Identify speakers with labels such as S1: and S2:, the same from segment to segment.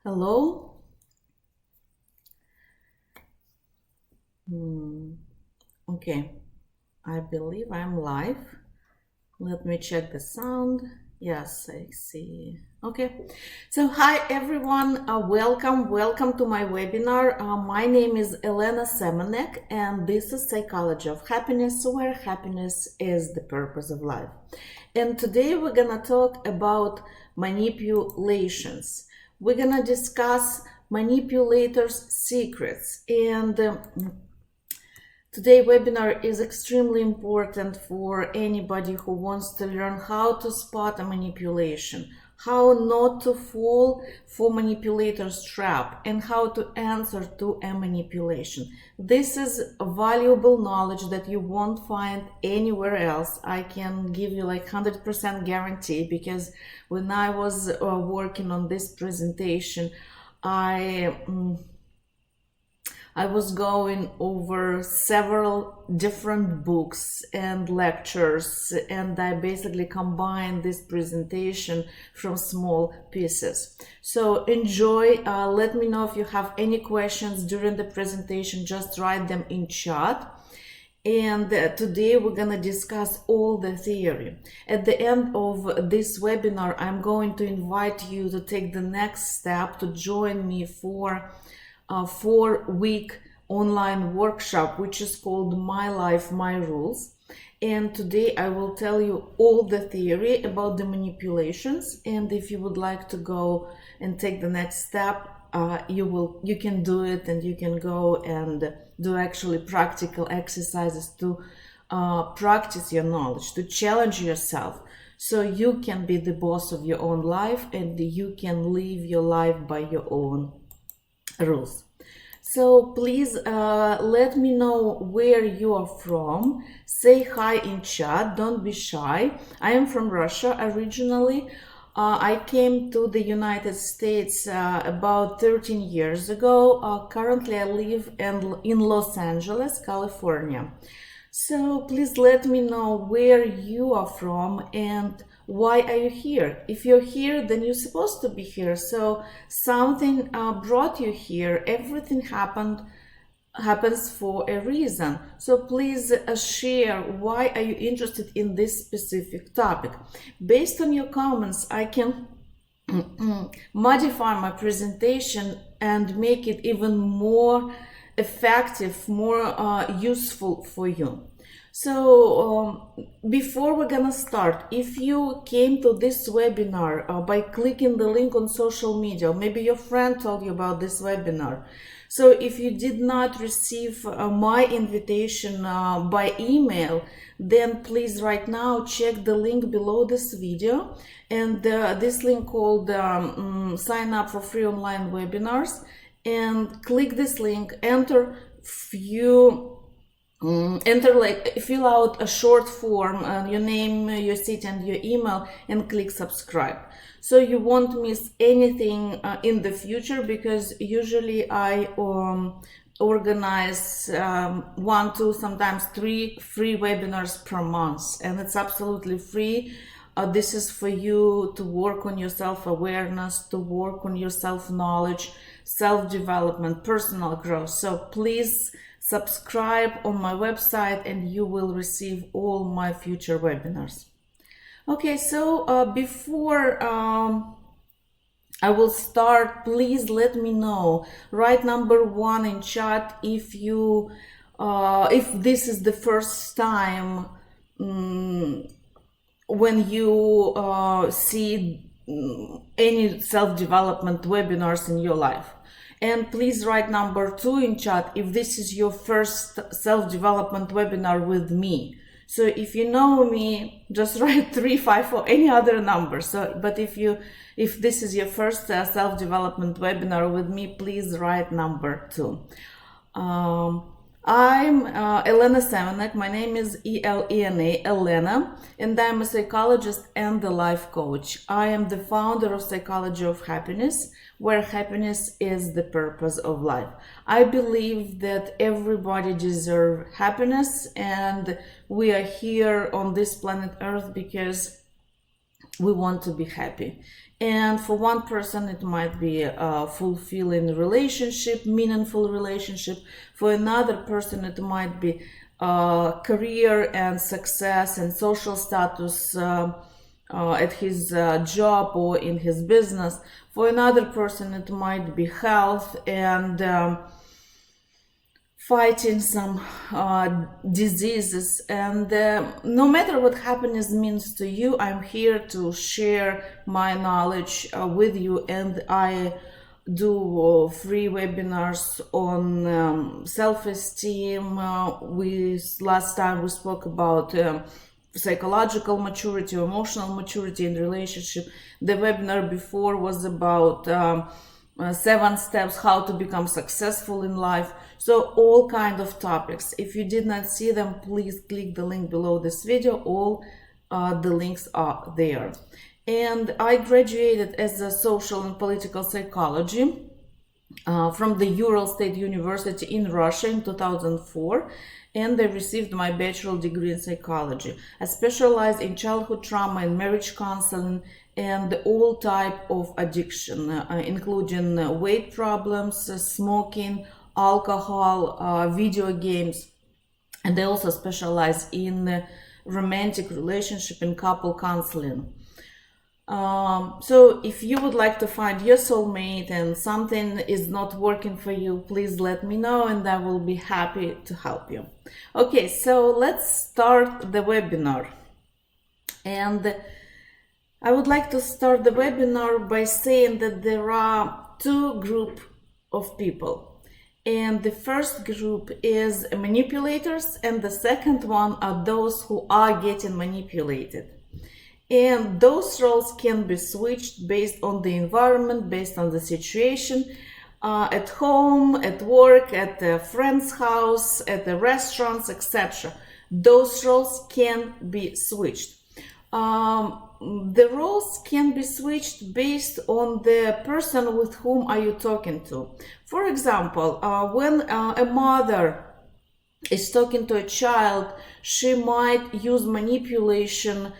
S1: Hello? Okay, I believe I'm live. Let me check the sound. Yes, I see. Okay, so hi everyone. Welcome to my webinar. My name is Elena Semenek, and this is Psychology of Happiness, where happiness is the purpose of life. And today we're gonna talk about manipulations. We're gonna discuss manipulators' secrets and Today's webinar is extremely important for anybody who wants to learn how to spot a manipulation, how not to fall for manipulator's trap, and how to answer to a manipulation. This is a valuable knowledge that you won't find anywhere else. I can give you like 100% guarantee, because when I was working on this presentation, I was going over several different books and lectures, and I basically combined this presentation from small pieces. So enjoy. Let me know if you have any questions during the presentation. Just write them in chat. And today we're going to discuss all the theory. At the end of this webinar, I'm going to invite you to take the next step to join me for a 4-week online workshop, which is called My Life, My Rules. And today I will tell you all the theory about the manipulations. And if you would like to go and take the next step, you can do it, and you can go and do actually practical exercises to practice your knowledge, to challenge yourself, so you can be the boss of your own life and you can live your life by your own rules. So please let me know where you are from. Say hi in chat. Don't be shy. I am from Russia originally. I came to the United States about 13 years ago. Currently I live in Los Angeles, California. So please let me know where you are from and why are you here. If you're here, then you're supposed to be here. So something brought you here. Everything happens for a reason. So please share why are you interested in this specific topic. Based on your comments, I can modify my presentation and make it even more effective, more useful for you. So before we're gonna start, if you came to this webinar by clicking the link on social media, or maybe your friend told you about this webinar, so if you did not receive my invitation by email, then please right now check the link below this video, and this link called sign up for free online webinars, and click this link, enter fill out a short form, your name, your city, and your email, and click subscribe. So you won't miss anything in the future, because usually I organize 1, 2, sometimes 3 free webinars per month, and it's absolutely free. This is for you to work on your self-awareness, to work on your self-knowledge, self-development, personal growth. So please subscribe on my website and you will receive all my future webinars. Okay, so before I will start, please let me know. Write number 1 in chat if you if this is the first time when you see any self-development webinars in your life. And please write number 2 in chat if this is your first self-development webinar with me. So if you know me, just write 3, 5, or any other number. So, but if this is your first self-development webinar with me, please write number 2. I'm Elena Semenek. My name is Elena, Elena, and I'm a psychologist and a life coach. I am the founder of Psychology of Happiness, where happiness is the purpose of life. I believe that everybody deserves happiness, and we are here on this planet Earth because we want to be happy. And for one person, it might be a fulfilling relationship, meaningful relationship. For another person, it might be career and success and social status at his job or in his business. For another person, it might be health and fighting some diseases. And no matter what happiness means to you, I'm here to share my knowledge with you. And I do free webinars on self-esteem. Last time we spoke about psychological maturity, emotional maturity in relationship. The webinar before was about 7 steps how to become successful in life. So all kind of topics. If you did not see them, please click the link below this video. All the links are there. And I graduated as a social and political psychology from the Ural State University in Russia in 2004. And I received my bachelor degree in psychology. I specialize in childhood trauma and marriage counseling and all type of addiction, including weight problems, smoking, alcohol, video games. And I also specialize in romantic relationship and couple counseling. So if you would like to find your soulmate and something is not working for you, please let me know and I will be happy to help you. Okay, so let's start the webinar. And I would like to start the webinar by saying that there are 2 groups of people. And the first group is manipulators, and the second one are those who are getting manipulated. And those roles can be switched based on the environment, based on the situation, at home, at work, at a friend's house, at the restaurants, etc. Those roles can be switched. The roles can be switched based on the person with whom are you talking to. For example, when a mother is talking to a child, she might use manipulation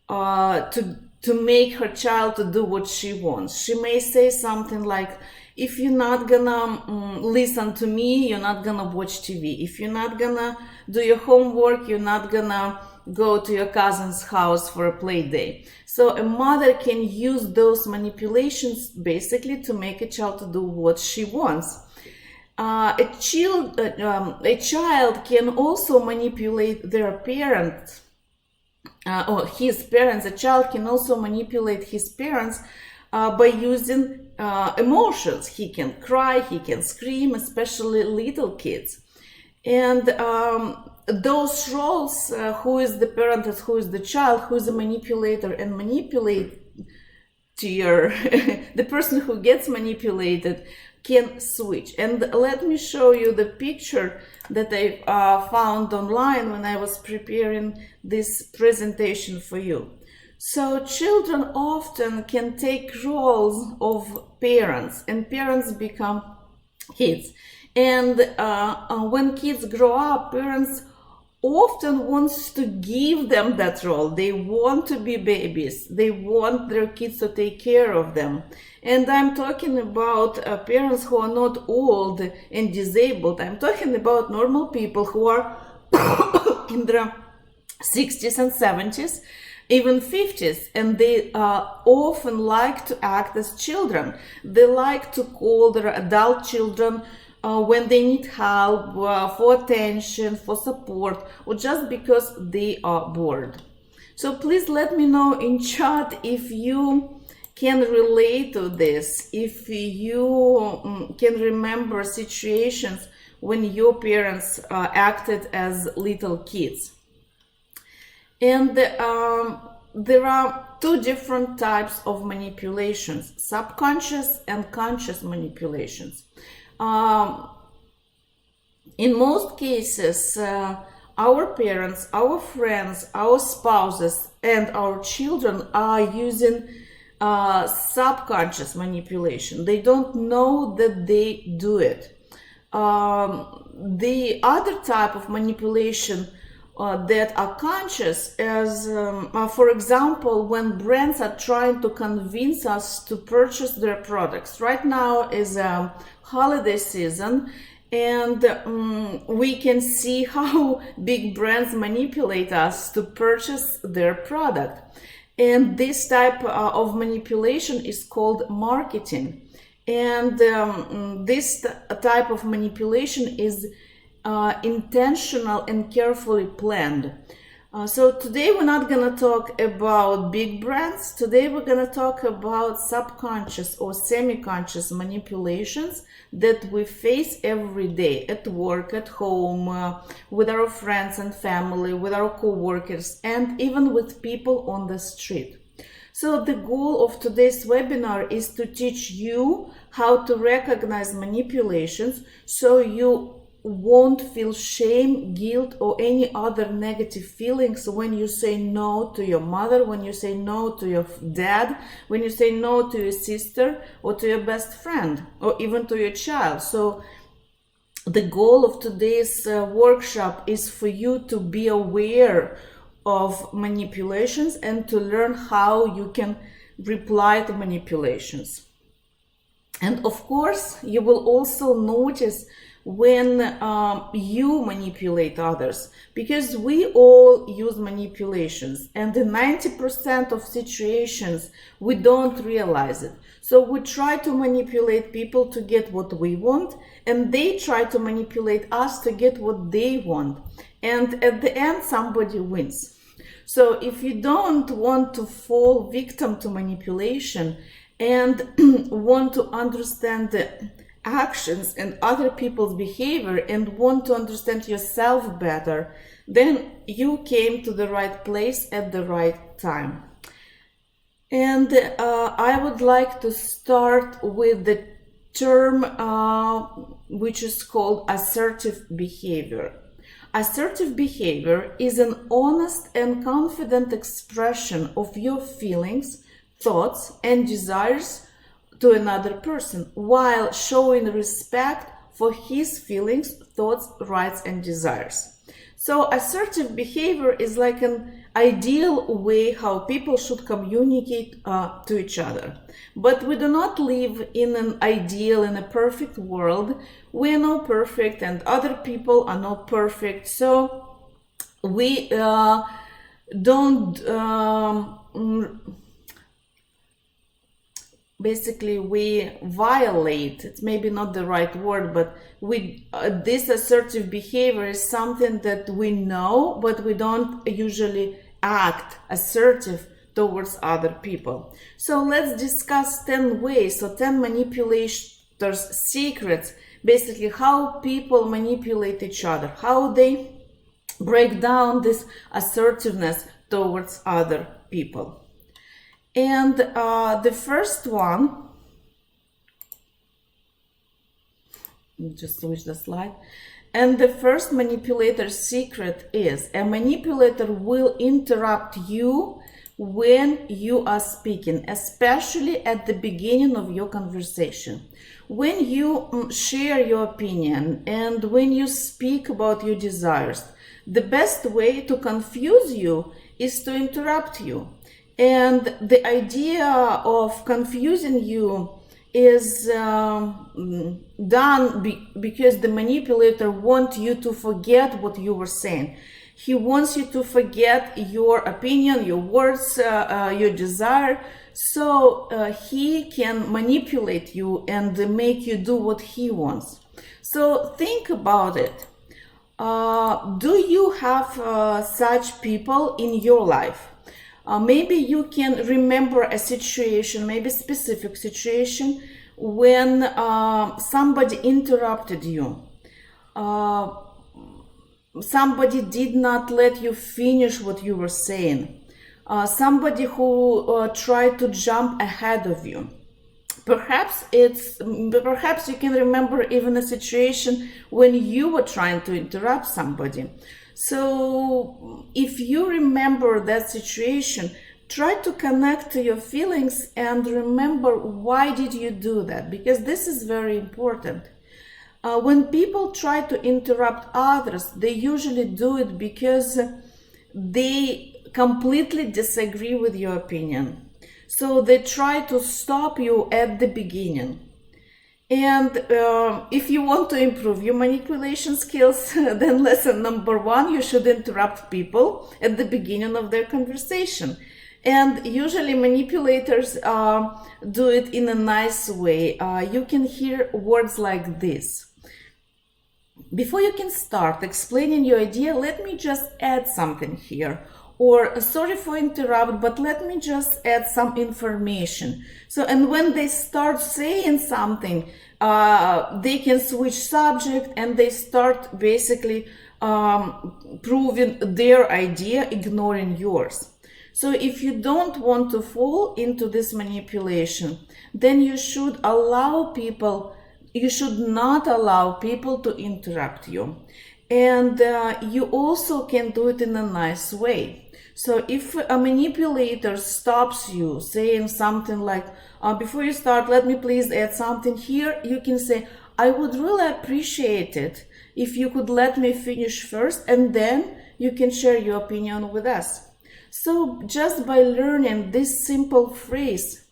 S1: to make her child to do what she wants. She may say something like, if you're not gonna listen to me, you're not gonna watch TV. If you're not gonna do your homework, you're not gonna go to your cousin's house for a play day. So a mother can use those manipulations basically to make a child to do what she wants. A child can also manipulate their parent or his parents. A child can also manipulate his parents by using emotions. He can cry, he can scream, especially little kids. And those roles, who is the parent and who is the child, who is the manipulator and manipulator, the person who gets manipulated can switch. And let me show you the picture that I found online when I was preparing this presentation for you. So children often can take roles of parents, and parents become kids. And when kids grow up, parents often want to give them that role. They want to be babies. They want their kids to take care of them. And I'm talking about parents who are not old and disabled. I'm talking about normal people who are in their 60s and 70s, even 50s, and they often like to act as children. They like to call their adult children when they need help, for attention, for support, or just because they are bored. So please let me know in chat if you can relate to this, if you can remember situations when your parents acted as little kids. And there are 2 different types of manipulations: subconscious and conscious manipulations. In most cases, our parents, our friends, our spouses, and our children are using subconscious manipulation. They don't know that they do it. The other type of manipulation that are conscious, as for example, when brands are trying to convince us to purchase their products. Right now is a holiday season, and we can see how big brands manipulate us to purchase their product. And this type of manipulation is called marketing. And this type of manipulation is intentional and carefully planned. So today we're not going to talk about big brands. Today we're going to talk about subconscious or semi-conscious manipulations that we face every day at work, at home, with our friends and family, with our co-workers, and even with people on the street. So the goal of today's webinar is to teach you how to recognize manipulations so you won't feel shame, guilt, or any other negative feelings when you say no to your mother, when you say no to your dad, when you say no to your sister or to your best friend, or even to your child. So the goal of today's workshop is for you to be aware of manipulations and to learn how you can reply to manipulations. And of course, you will also notice when you manipulate others, because we all use manipulations, and in 90% of situations we don't realize it. So we try to manipulate people to get what we want, and they try to manipulate us to get what they want, and at the end somebody wins. So if you don't want to fall victim to manipulation and want to understand the actions and other people's behavior and want to understand yourself better, then you came to the right place at the right time. And I would like to start with the term which is called assertive behavior. Assertive behavior is an honest and confident expression of your feelings, thoughts, and desires to another person, while showing respect for his feelings, thoughts, rights, and desires. So assertive behavior is like an ideal way how people should communicate to each other. But we do not live in an ideal, in a perfect world. We are not perfect and other people are not perfect. So we basically we violate, it's maybe not the right word, but this assertive behavior is something that we know, but we don't usually act assertive towards other people. So let's discuss 10 ways, so 10 manipulators' secrets, basically how people manipulate each other, how they break down this assertiveness towards other people. And the first one, just switch the slide. And the first manipulator's secret is a manipulator will interrupt you when you are speaking, especially at the beginning of your conversation. When you share your opinion and when you speak about your desires, the best way to confuse you is to interrupt you. And the idea of confusing you is done because the manipulator wants you to forget what you were saying. He wants you to forget your opinion, your words, your desire, so he can manipulate you and make you do what he wants. So think about it. Do you have such people in your life? Maybe you can remember a situation, maybe a specific situation, when somebody interrupted you. Somebody did not let you finish what you were saying. Somebody who tried to jump ahead of you. Perhaps you can remember even a situation when you were trying to interrupt somebody. So if you remember that situation, try to connect to your feelings and remember why did you do that, because this is very important. When people try to interrupt others, they usually do it because they completely disagree with your opinion. So they try to stop you at the beginning. And if you want to improve your manipulation skills, then lesson number 1, you should interrupt people at the beginning of their conversation. And usually manipulators do it in a nice way. You can hear words like this. Before you can start explaining your idea, let me just add something here. Or, sorry for interrupt, but let me just add some information. So, and when they start saying something, they can switch subject and they start basically proving their idea, ignoring yours. So if you don't want to fall into this manipulation, then you should not allow people to interrupt you. And you also can do it in a nice way. So if a manipulator stops you saying something like, before you start, let me please add something here, you can say, I would really appreciate it if you could let me finish first, and then you can share your opinion with us. So just by learning this simple phrase,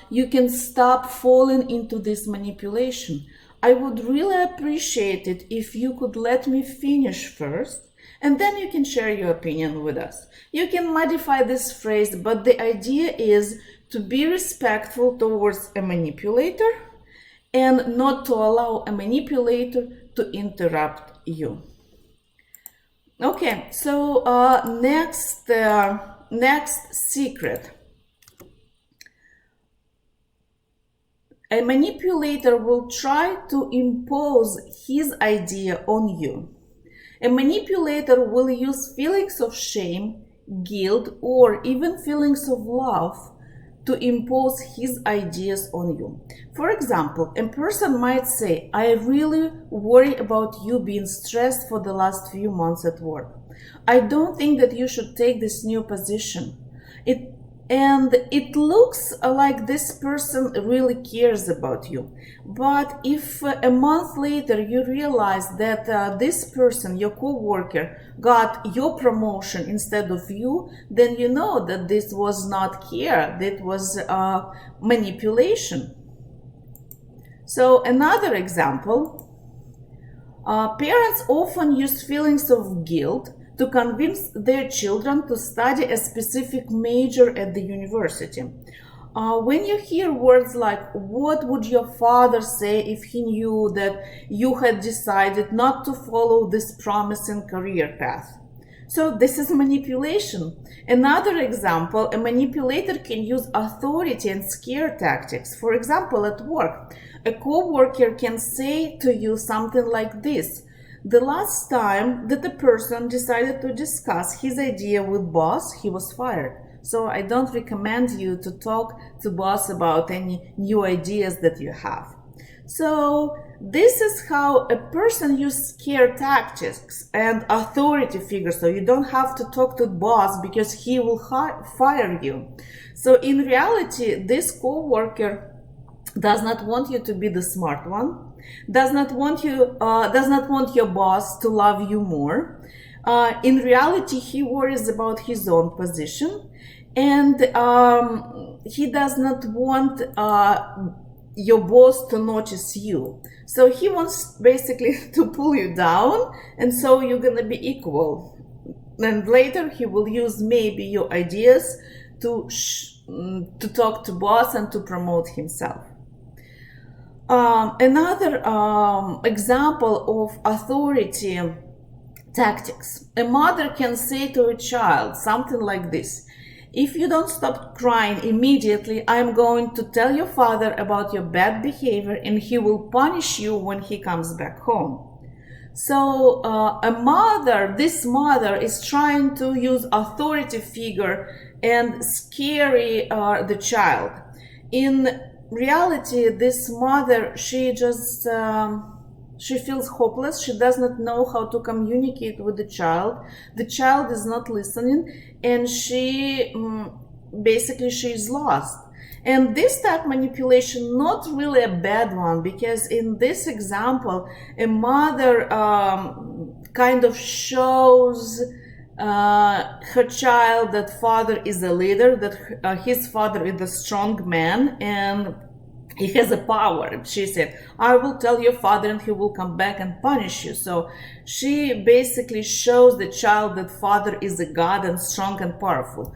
S1: you can stop falling into this manipulation. I would really appreciate it if you could let me finish first, and then you can share your opinion with us. You can modify this phrase, but the idea is to be respectful towards a manipulator and not to allow a manipulator to interrupt you. Okay, so next secret. A manipulator will try to impose his idea on you. A manipulator will use feelings of shame, guilt, or even feelings of love to impose his ideas on you. For example, a person might say, I really worry about you being stressed for the last few months at work. I don't think that you should take this new position. It looks like this person really cares about you. But if a month later you realize that this person, your co-worker, got your promotion instead of you, then you know that this was not care, that was manipulation. So another example, parents often use feelings of guilt to convince their children to study a specific major at the university. When you hear words like, what would your father say if he knew that you had decided not to follow this promising career path? So this is manipulation. Another example, a manipulator can use authority and scare tactics. For example, at work, a co-worker can say to you something like this: the last time that a person decided to discuss his idea with boss, he was fired. So I don't recommend you to talk to boss about any new ideas that you have. So this is how a person uses scare tactics and authority figures. So you don't have to talk to boss because he will fire you. So in reality, this co-worker does not want you to be the smart one, does not want your boss to love you more. In reality, he worries about his own position, and he does not want your boss to notice you. So he wants basically to pull you down, and so you're gonna be equal. And later he will use maybe your ideas to talk to boss and to promote himself. Another example of authority tactics. A mother can say to a child something like this: if you don't stop crying immediately, I'm going to tell your father about your bad behavior and he will punish you when he comes back home. So this mother is trying to use authority figure and scare the child. In reality, this mother, she feels hopeless. She does not know how to communicate with the child. The child is not listening, and she is lost. And this type of manipulation, not really a bad one, because in this example, a mother kind of shows her child that father is a leader, that his father is a strong man, and he has a power. She said, I will tell your father and he will come back and punish you. So she basically shows the child that father is a god and strong and powerful.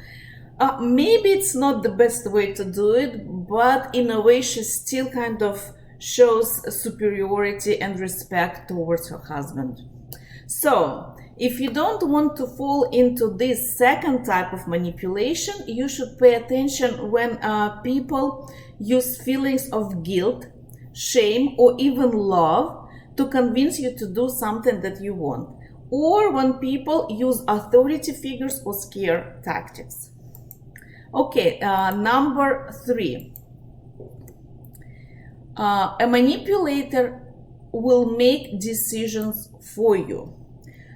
S1: Maybe it's not the best way to do it, but in a way she still kind of shows superiority and respect towards her husband. So if you don't want to fall into this second type of manipulation, you should pay attention when people use feelings of guilt, shame, or even love to convince you to do something that you want, or when people use authority figures or scare tactics. Okay, number 3. A manipulator will make decisions for you.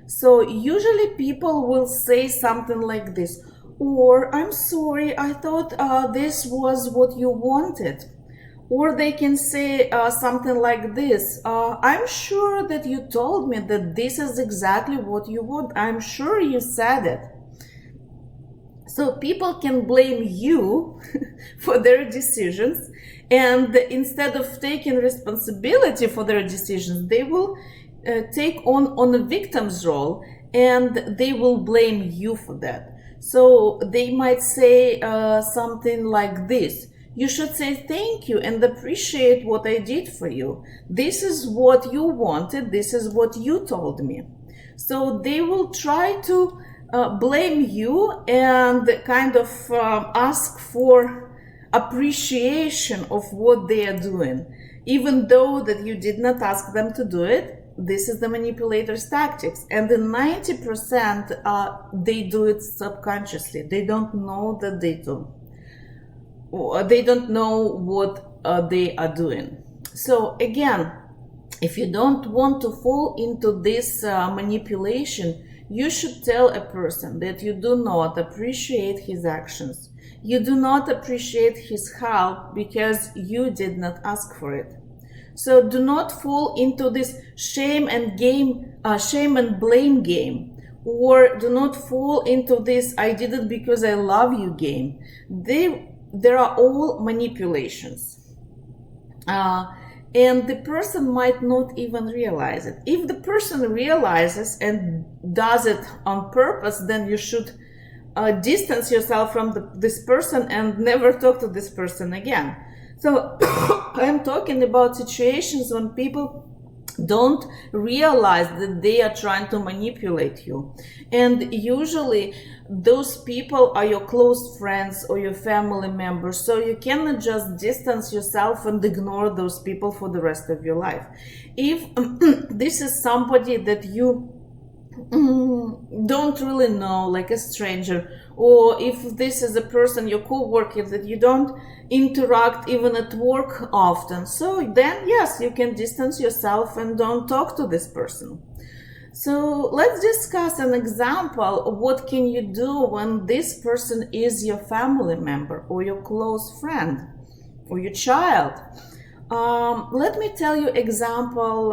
S1: So usually people will say something like this, or I'm sorry, I thought this was what you wanted. Or they can say something like this, I'm sure that you told me that this is exactly what you want. I'm sure you said it. So people can blame you for their decisions, and instead of taking responsibility for their decisions, they will take on a victim's role, and they will blame you for that. So they might say something like this, you should say thank you and appreciate what I did for you. This is what you wanted, this is what you told me. So they will try to blame you and kind of ask for appreciation of what they are doing, even though that you did not ask them to do it. This is the manipulator's tactics, and in 90% they do it subconsciously. They don't know that they do. They don't know what they are doing. So again, if you don't want to fall into this manipulation, you should tell a person that you do not appreciate his actions. You do not appreciate his help because you did not ask for it. So do not fall into this shame and blame game, or do not fall into this I did it because I love you game. There are all manipulations. And the person might not even realize it. If the person realizes and does it on purpose, then you should distance yourself from this person and never talk to this person again. So I'm talking about situations when people don't realize that they are trying to manipulate you. And usually those people are your close friends or your family members, so you cannot just distance yourself and ignore those people for the rest of your life. If this is somebody that you don't really know, like a stranger, or if this is a person, your co-worker, that you don't interact even at work often, so then yes, you can distance yourself and don't talk to this person. So let's discuss an example of what can you do when this person is your family member or your close friend or your child. Let me tell you example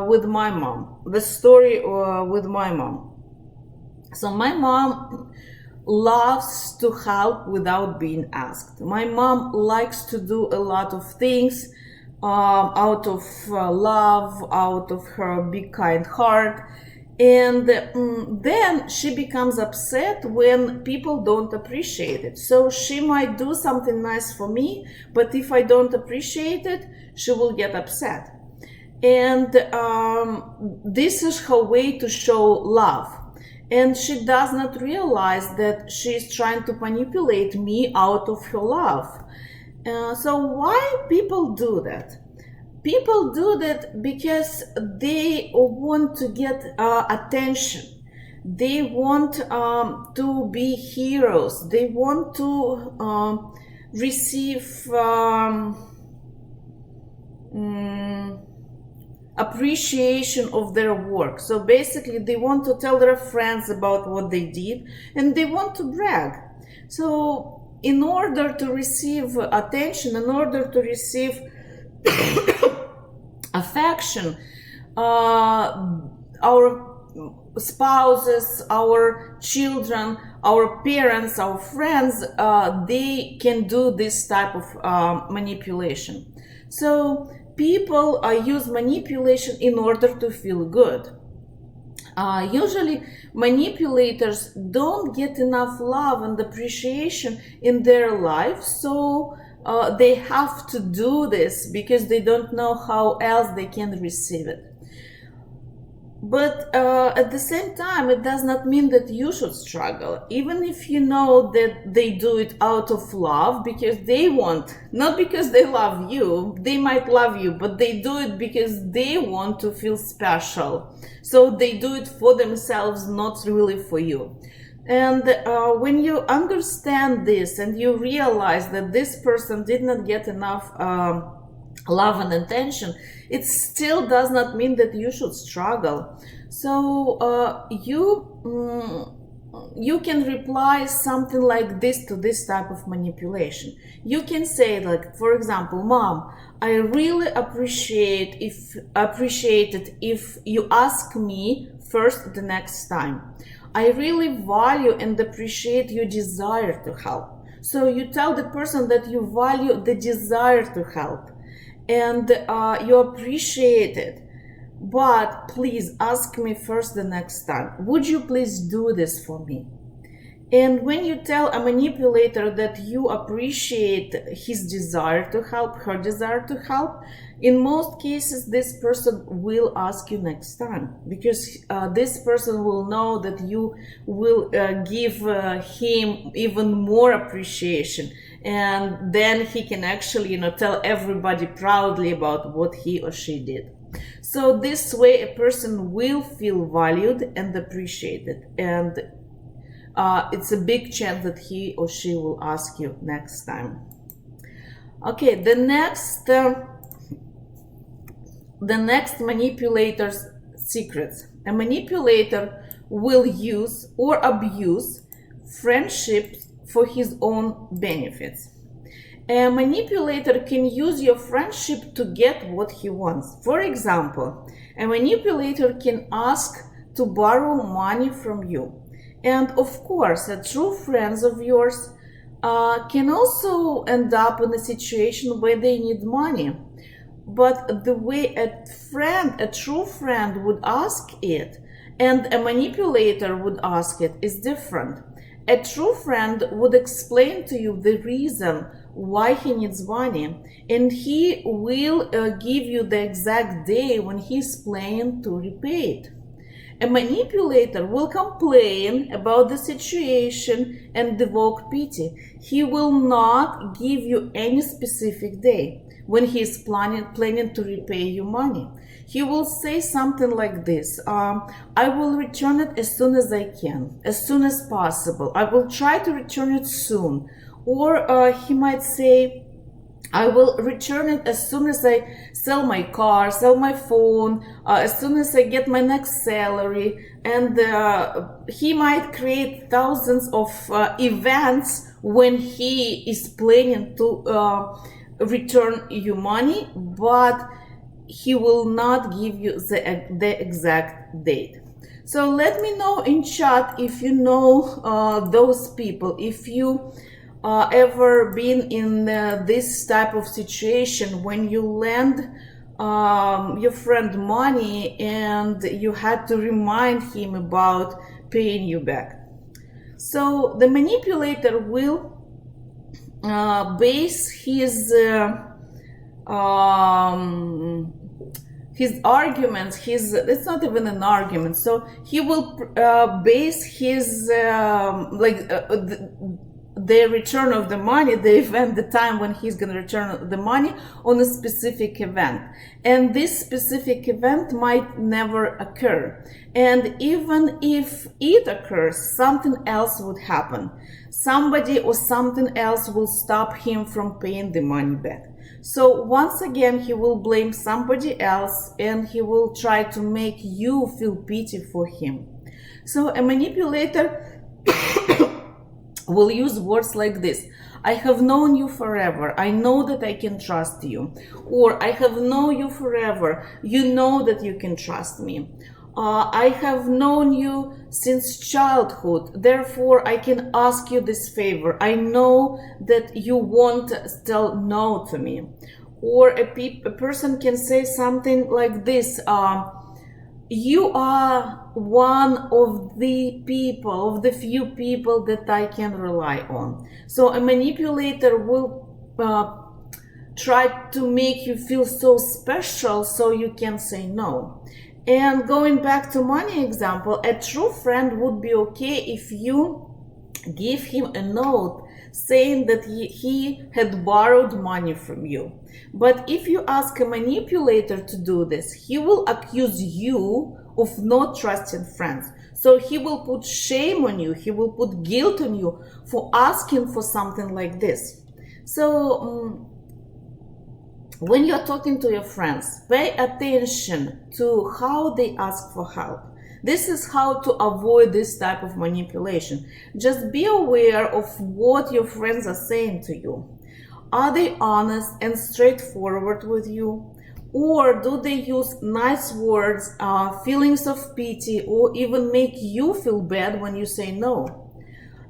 S1: with my mom, the story with my mom. So my mom loves to help without being asked. My mom likes to do a lot of things out of love, out of her big kind heart. And then she becomes upset when people don't appreciate it. So she might do something nice for me, but if I don't appreciate it, she will get upset. And this is her way to show love. And she does not realize that she is trying to manipulate me out of her love. So why people do that? People do that because they want to get attention. They want to be heroes. They want to receive appreciation of their work. So basically they want to tell their friends about what they did, and they want to brag. So in order to receive attention, in order to receive affection, our spouses, our children, our parents, our friends, they can do this type of manipulation. So people use manipulation in order to feel good. Usually manipulators don't get enough love and appreciation in their life, so they have to do this because they don't know how else they can receive it. But at the same time, it does not mean that you should struggle, even if you know that they do it out of love because they want, not because they love you. They might love you, but they do it because they want to feel special. So they do it for themselves, not really for you. And when you understand this and you realize that this person did not get enough love and attention, it still does not mean that you should struggle. So you can reply something like this to this type of manipulation. You can say, like, for example, Mom, I really appreciate it if you ask me first the next time. I really value and appreciate your desire to help. So you tell the person that you value the desire to help and you appreciate it, but please ask me first the next time. Would you please do this for me? And when you tell a manipulator that you appreciate his desire to help, her desire to help, in most cases this person will ask you next time, because this person will know that you will give him even more appreciation, and then he can actually, tell everybody proudly about what he or she did. So this way a person will feel valued and appreciated, and it's a big chance that he or she will ask you next time. Okay, the next manipulator's secrets. A manipulator will use or abuse friendships for his own benefits. A manipulator can use your friendship to get what he wants. For example, a manipulator can ask to borrow money from you. And of course, a true friends of yours can also end up in a situation where they need money. But the way a true friend would ask it and a manipulator would ask it is different. A true friend would explain to you the reason why he needs money, and he will give you the exact day when he's planning to repay it. A manipulator will complain about the situation and evoke pity. He will not give you any specific day when he is planning to repay you money. He will say something like this: I will return it as soon as I can, as soon as possible. I will try to return it soon. Or he might say, I will return it as soon as I sell my car, sell my phone, as soon as I get my next salary. And he might create thousands of events when he is planning to return you money, but he will not give you the exact date. So let me know in chat if you know those people, if you ever been in this type of situation when you lend your friend money and you had to remind him about paying you back. So the manipulator will base his arguments, it's not even an argument, so he will base his the return of the money, the event, the time when he's going to return the money, on a specific event. And this specific event might never occur. And even if it occurs, something else would happen. Somebody or something else will stop him from paying the money back. So once again, he will blame somebody else and he will try to make you feel pity for him. So a manipulator will use words like this: I have known you forever, I know that I can trust you. Or I have known you forever, you know that you can trust me. I have known you since childhood, therefore I can ask you this favor. I know that you won't tell no to me. Or a person can say something like this: you are one of the people, of the few people that I can rely on. So a manipulator will try to make you feel so special so you can say no. And going back to money example, a true friend would be okay if you give him a note saying that he had borrowed money from you. But if you ask a manipulator to do this, he will accuse you of not trusting friends. So he will put shame on you, he will put guilt on you for asking for something like this. So when you're talking to your friends, pay attention to how they ask for help. This is how to avoid this type of manipulation. Just be aware of what your friends are saying to you. Are they honest and straightforward with you? Or do they use nice words, feelings of pity, or even make you feel bad when you say no?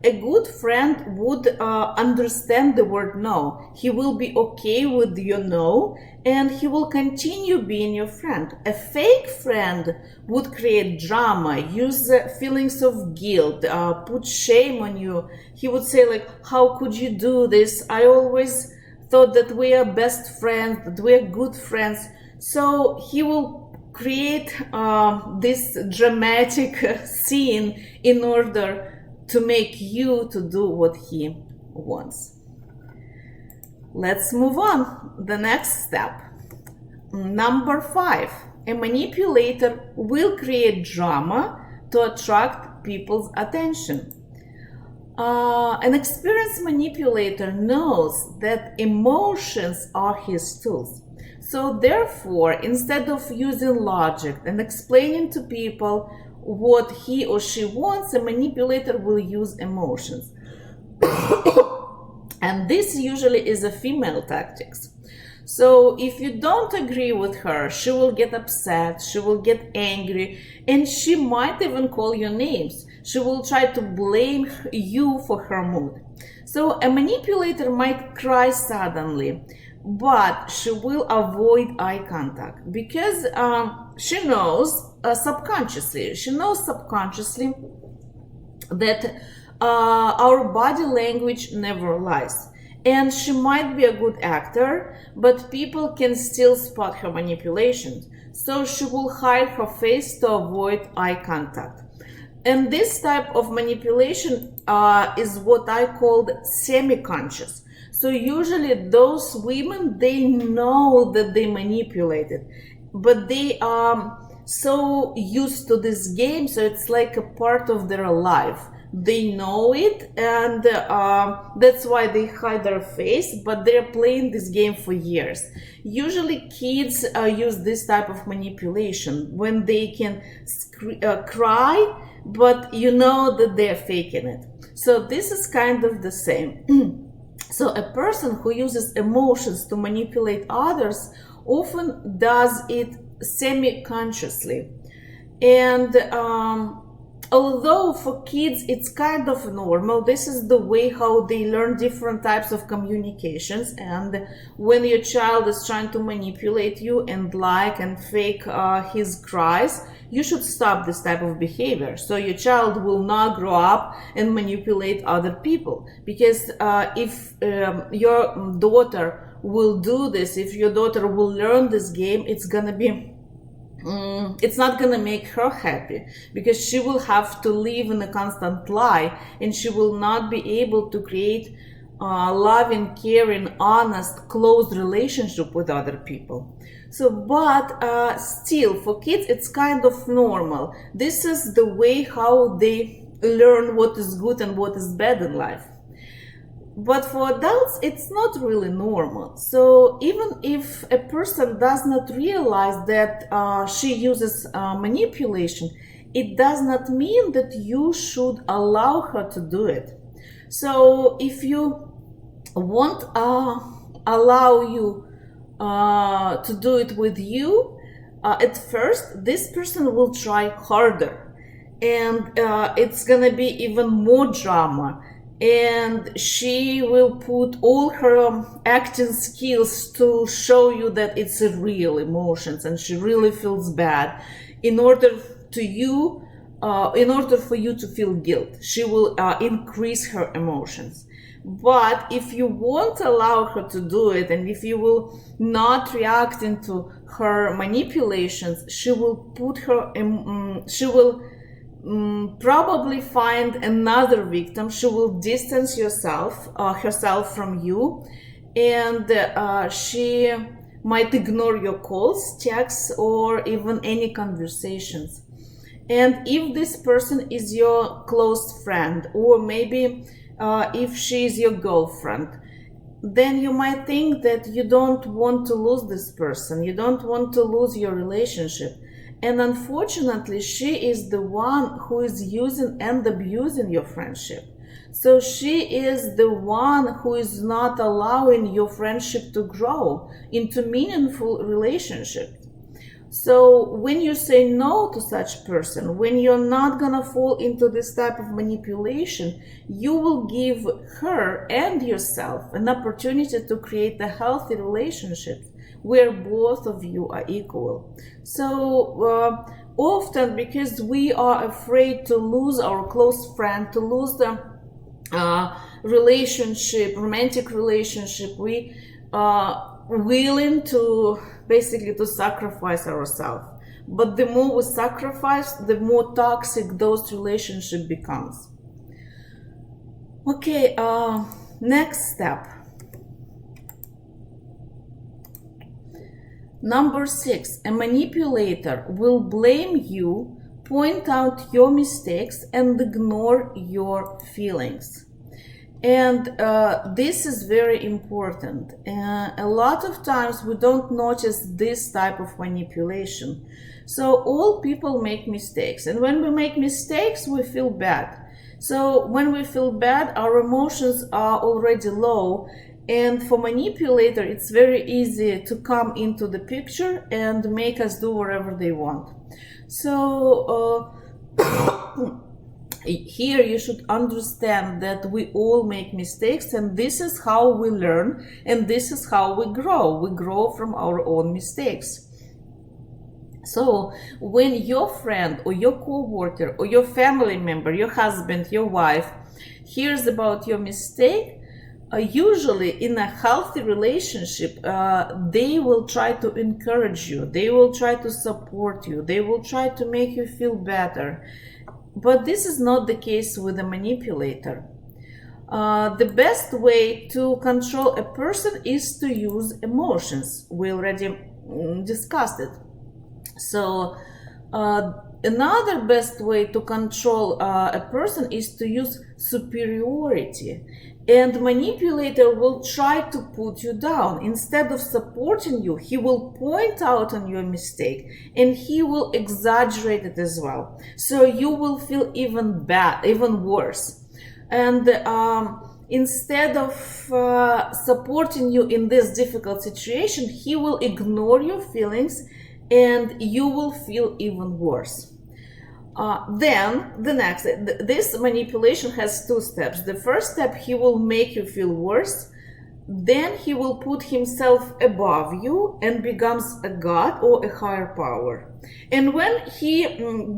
S1: A good friend would understand the word no. He will be okay with your no, and he will continue being your friend. A fake friend would create drama, use feelings of guilt, put shame on you. He would say like, how could you do this? I always thought that we are best friends, that we are good friends. So he will create this dramatic scene in order to make you to do what he wants. Let's move on. The next step. Number 5. A manipulator will create drama to attract people's attention. An experienced manipulator knows that emotions are his tools. So therefore, instead of using logic and explaining to people what he or she wants, a manipulator will use emotions. And this usually is a female tactics. So if you don't agree with her, she will get upset, she will get angry, and she might even call you names. She will try to blame you for her mood. So a manipulator might cry suddenly, but she will avoid eye contact because she knows subconsciously that our body language never lies. And she might be a good actor, but people can still spot her manipulations. So she will hide her face to avoid eye contact. And this type of manipulation is what I called semi-conscious. So usually those women, they know that they manipulated, but they are so used to this game, so it's like a part of their life. They know it, and that's why they hide their face, but they're playing this game for years. Usually kids use this type of manipulation when they can cry, but you know that they're faking it. So this is kind of the same. So a person who uses emotions to manipulate others often does it semi-consciously. And although for kids it's kind of normal, this is the way how they learn different types of communications. And when your child is trying to manipulate you and like and fake his cries, you should stop this type of behavior. So your child will not grow up and manipulate other people. Because if your daughter will do this, if your daughter will learn this game, it's gonna be it's not gonna make her happy, because she will have to live in a constant lie, and she will not be able to create loving, caring, honest, close relationship with other people. So, but still, for kids, it's kind of normal. This is the way how they learn what is good and what is bad in life. But for adults, it's not really normal. So even if a person does not realize that she uses manipulation, it does not mean that you should allow her to do it. So if you won't allow you to do it with you, at first this person will try harder, and it's gonna be even more drama, and she will put all her acting skills to show you that it's a real emotions and she really feels bad. In order for you to feel guilt, she will increase her emotions. But if you won't allow her to do it, and if you will not react into her manipulations, she will put her probably find another victim. She will distance herself from you, and she might ignore your calls, texts, or even any conversations. And if this person is your close friend, or maybe if she is your girlfriend, then you might think that you don't want to lose this person, you don't want to lose your relationship. And unfortunately, she is the one who is using and abusing your friendship. So she is the one who is not allowing your friendship to grow into meaningful relationships. So when you say no to such person, when you're not gonna fall into this type of manipulation, you will give her and yourself an opportunity to create a healthy relationship where both of you are equal. So often, because we are afraid to lose our close friend, to lose the romantic relationship, we are willing to basically to sacrifice ourselves. But the more we sacrifice, the more toxic those relationships becomes. Okay, next step. Number 6, a manipulator will blame you, point out your mistakes, and ignore your feelings. And this is very important. A lot of times we don't notice this type of manipulation. So all people make mistakes, and when we make mistakes, we feel bad. So when we feel bad, our emotions are already low, and for manipulator, it's very easy to come into the picture and make us do whatever they want. So here you should understand that we all make mistakes, and this is how we learn, and this is how we grow. We grow from our own mistakes. So when your friend or your co-worker or your family member, your husband, your wife, hears about your mistake, usually in a healthy relationship, they will try to encourage you, they will try to support you, they will try to make you feel better. But this is not the case with a manipulator. The best way to control a person is to use emotions. We already discussed it. So another best way to control a person is to use superiority. And manipulator will try to put you down. Instead of supporting you, he will point out on your mistake, and he will exaggerate it as well. So you will feel even bad, even worse. And instead of supporting you in this difficult situation, he will ignore your feelings, and you will feel even worse. Then this manipulation has 2 steps. The first step, he will make you feel worse. Then he will put himself above you and becomes a god or a higher power. And when he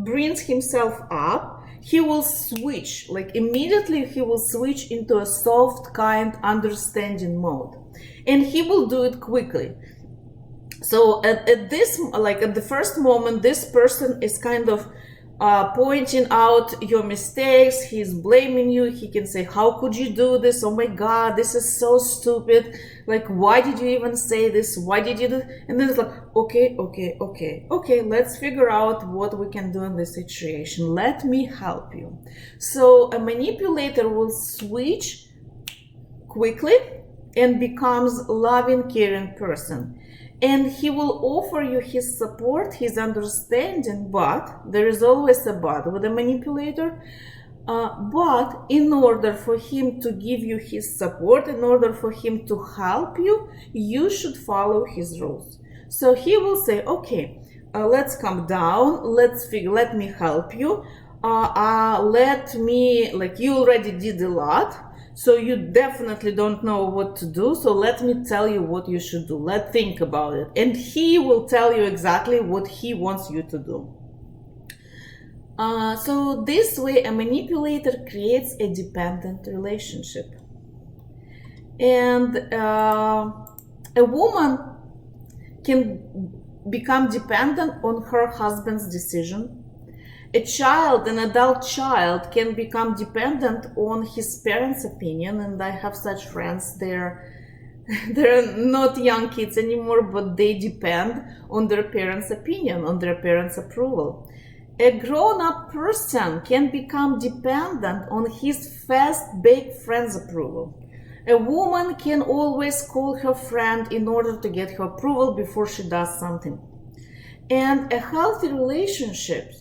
S1: brings himself up, he will switch, like immediately he will switch into a soft, kind, understanding mode. And he will do it quickly. So at the first moment, this person is kind of pointing out your mistakes, he's blaming you, he can say, how could you do this, oh my god, this is so stupid, like why did you even say this, why did you do, and then it's like, okay, let's figure out what we can do in this situation, let me help you. So a manipulator will switch quickly and becomes a loving, caring person. And he will offer you his support, his understanding, but there is always a but with a manipulator. But in order for him to give you his support, in order for him to help you, you should follow his rules. So he will say, okay, let's calm down, let me help you, like you already did a lot, so you definitely don't know what to do, so let me tell you what you should do, let's think about it. And he will tell you exactly what he wants you to do. So this way a manipulator creates a dependent relationship. And a woman can become dependent on her husband's decision. A child, an adult child, can become dependent on his parents' opinion, and I have such friends. They're not young kids anymore, but they depend on their parents' opinion, on their parents' approval. A grown-up person can become dependent on his fast-baked friend's approval. A woman can always call her friend in order to get her approval before she does something. And a healthy relationship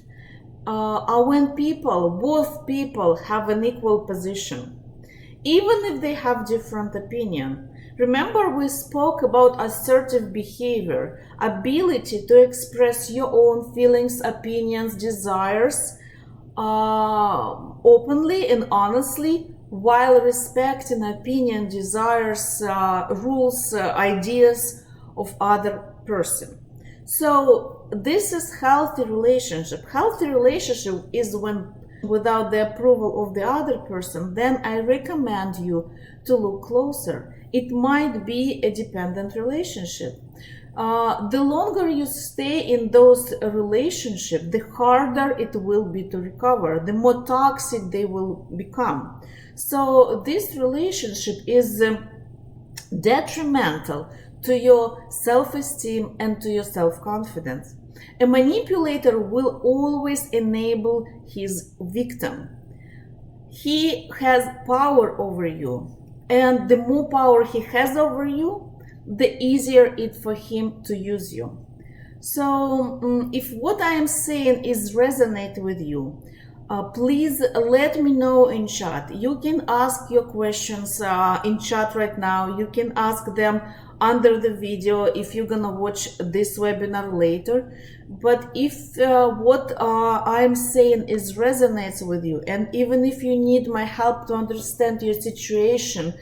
S1: are when both people have an equal position, even if they have different opinion. Remember, we spoke about assertive behavior, ability to express your own feelings, opinions, desires openly and honestly, while respecting opinion, desires, rules, ideas of other person. So this is healthy relationship. Healthy relationship is when without the approval of the other person, then I recommend you to look closer. It might be a dependent relationship. The longer you stay in those relationships, the harder it will be to recover, the more toxic they will become. So this relationship is detrimental to your self-esteem and to your self-confidence. A manipulator will always enable his victim. He has power over you, and the more power he has over you, the easier it for him to use you. So if what I am saying is resonate with you, please let me know in chat. You can ask your questions in chat right now. You can ask them under the video if you're gonna watch this webinar later. But if what I'm saying is resonates with you, and even if you need my help to understand your situation,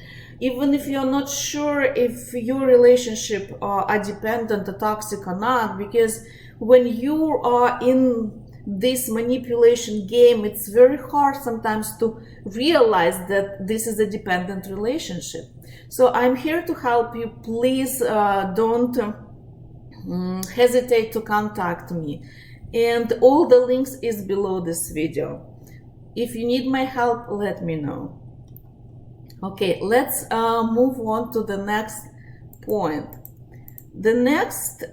S1: even if you're not sure if your relationship are dependent or toxic or not, because when you are in this manipulation game, it's very hard sometimes to realize that this is a dependent relationship. So I'm here to help you. Please don't hesitate to contact me, and all the links is below this video. If you need my help, let me know. Okay, let's move on to the next point. The next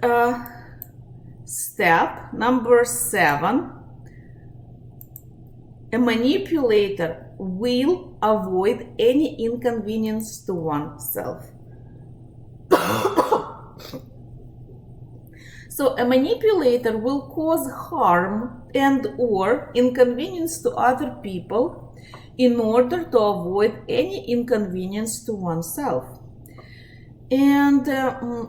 S1: step, number 7, a manipulator will avoid any inconvenience to oneself. So a manipulator will cause harm and or inconvenience to other people in order to avoid any inconvenience to oneself. And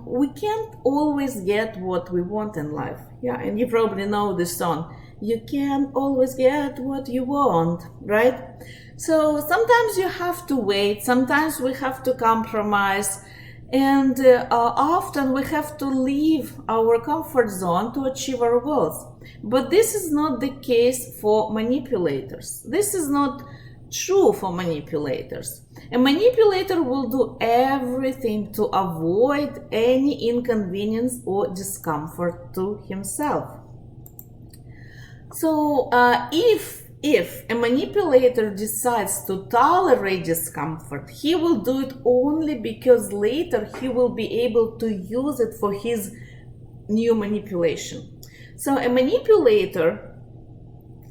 S1: we can't always get what we want in life. Yeah, and you probably know this song. You can't always get what you want, right? So sometimes you have to wait, sometimes we have to compromise, and often we have to leave our comfort zone to achieve our goals. But this is not the case for manipulators. This is not true for manipulators. A manipulator will do everything to avoid any inconvenience or discomfort to himself. So if a manipulator decides to tolerate discomfort, he will do it only because later he will be able to use it for his new manipulation. So a manipulator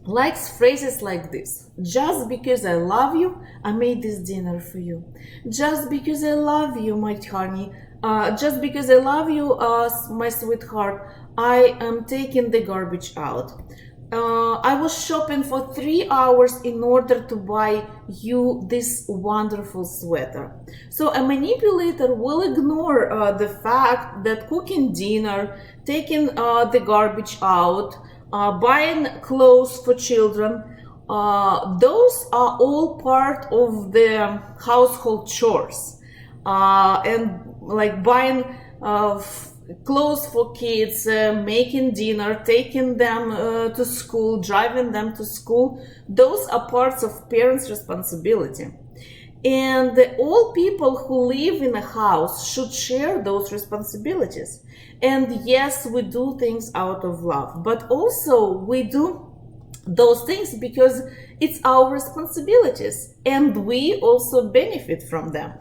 S1: likes phrases like this: just because I love you, I made this dinner for you. Just because I love you, my honey, just because I love you, my sweetheart, I am taking the garbage out. I was shopping for 3 hours in order to buy you this wonderful sweater. So a manipulator will ignore the fact that cooking dinner, taking the garbage out, buying clothes for children, those are all part of the household chores. And like buying clothes for kids, making dinner, taking them to school, driving them to school, those are parts of parents' responsibility. And all people who live in a house should share those responsibilities. And yes, we do things out of love, but also we do those things because it's our responsibilities and we also benefit from them.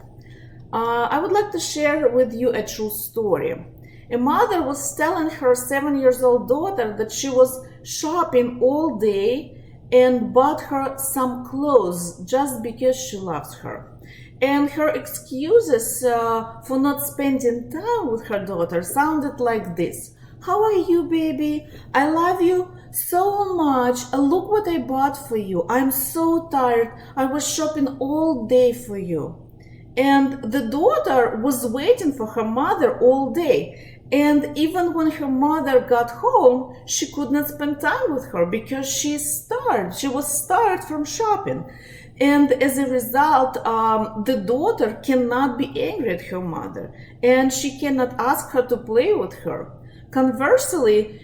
S1: I would like to share with you a true story. A mother was telling her 7-year-old daughter that she was shopping all day and bought her some clothes just because she loves her. And her excuses for not spending time with her daughter sounded like this. How are you, baby? I love you so much. Look what I bought for you. I'm so tired. I was shopping all day for you. And the daughter was waiting for her mother all day. And even when her mother got home, she could not spend time with her because she starved. She was starved from shopping. And as a result, the daughter cannot be angry at her mother. And she cannot ask her to play with her. Conversely,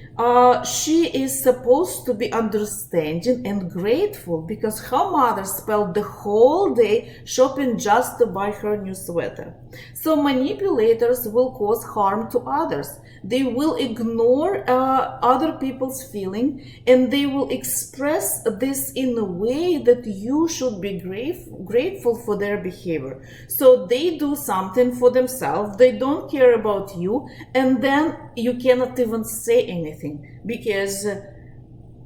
S1: she is supposed to be understanding and grateful because her mother spent the whole day shopping just to buy her new sweater. So manipulators will cause harm to others. They will ignore other people's feeling, and they will express this in a way that you should be grateful for their behavior. So they do something for themselves, they don't care about you, and then you cannot even say anything because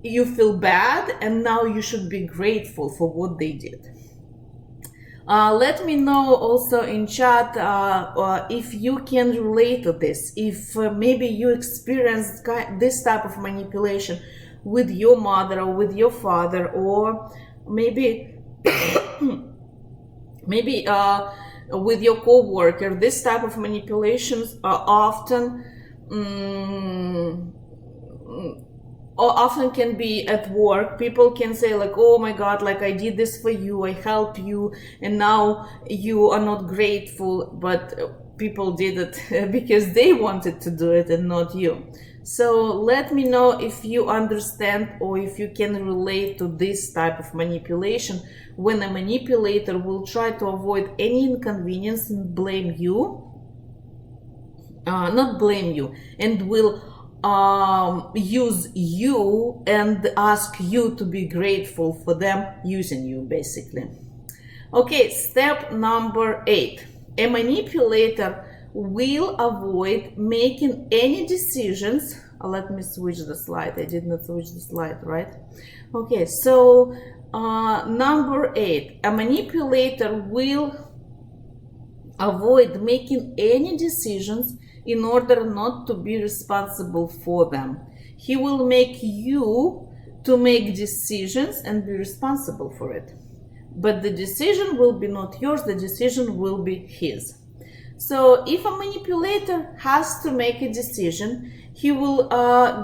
S1: you feel bad, and now you should be grateful for what they did. Let me know also in chat if you can relate to this, if maybe you experienced this type of manipulation with your mother or with your father, or maybe maybe with your co-worker. This type of manipulations are often can be at work. People can say like, oh my god, like I did this for you, I helped you, and now you are not grateful, but people did it because they wanted to do it and not you. So let me know if you understand or if you can relate to this type of manipulation, when a manipulator will try to avoid any inconvenience and blame you, not blame you, and will use you and ask you to be grateful for them using you, basically. Okay, step number 8. A manipulator will avoid making any decisions. Let me switch the slide. I did not switch the slide, right? Okay, so number 8. A manipulator will avoid making any decisions in order not to be responsible for them. He will make you to make decisions and be responsible for it. But the decision will be not yours, the decision will be his. So if a manipulator has to make a decision, he will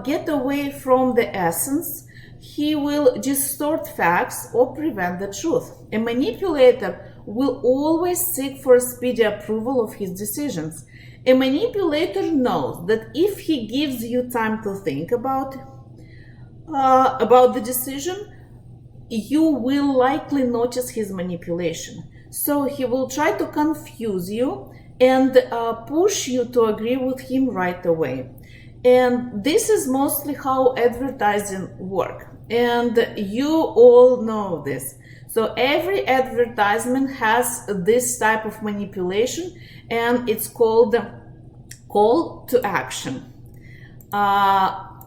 S1: get away from the essence. He will distort facts or prevent the truth. A manipulator will always seek for a speedy approval of his decisions. A manipulator knows that if he gives you time to think about the decision, you will likely notice his manipulation. So he will try to confuse you and push you to agree with him right away. And this is mostly how advertising works. And you all know this. So every advertisement has this type of manipulation, and it's called call to action.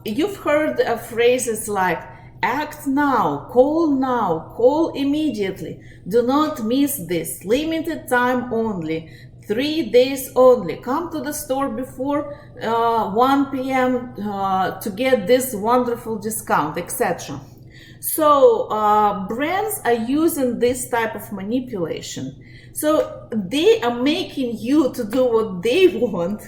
S1: You've heard phrases like act now, call immediately, do not miss this, limited time only, 3 days only. Come to the store before 1 p.m. To get this wonderful discount, etc. So brands are using this type of manipulation. So they are making you to do what they want,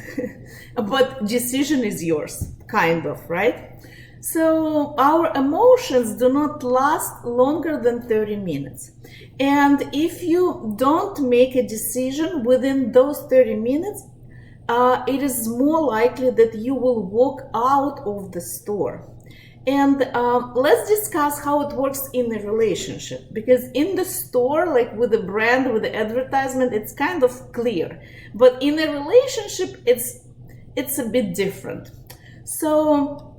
S1: but decision is yours, kind of, right? So our emotions do not last longer than 30 minutes. And if you don't make a decision within those 30 minutes, it is more likely that you will walk out of the store. And let's discuss how it works in a relationship, because in the store, like with the brand, with the advertisement, it's kind of clear, but in a relationship it's a bit different. So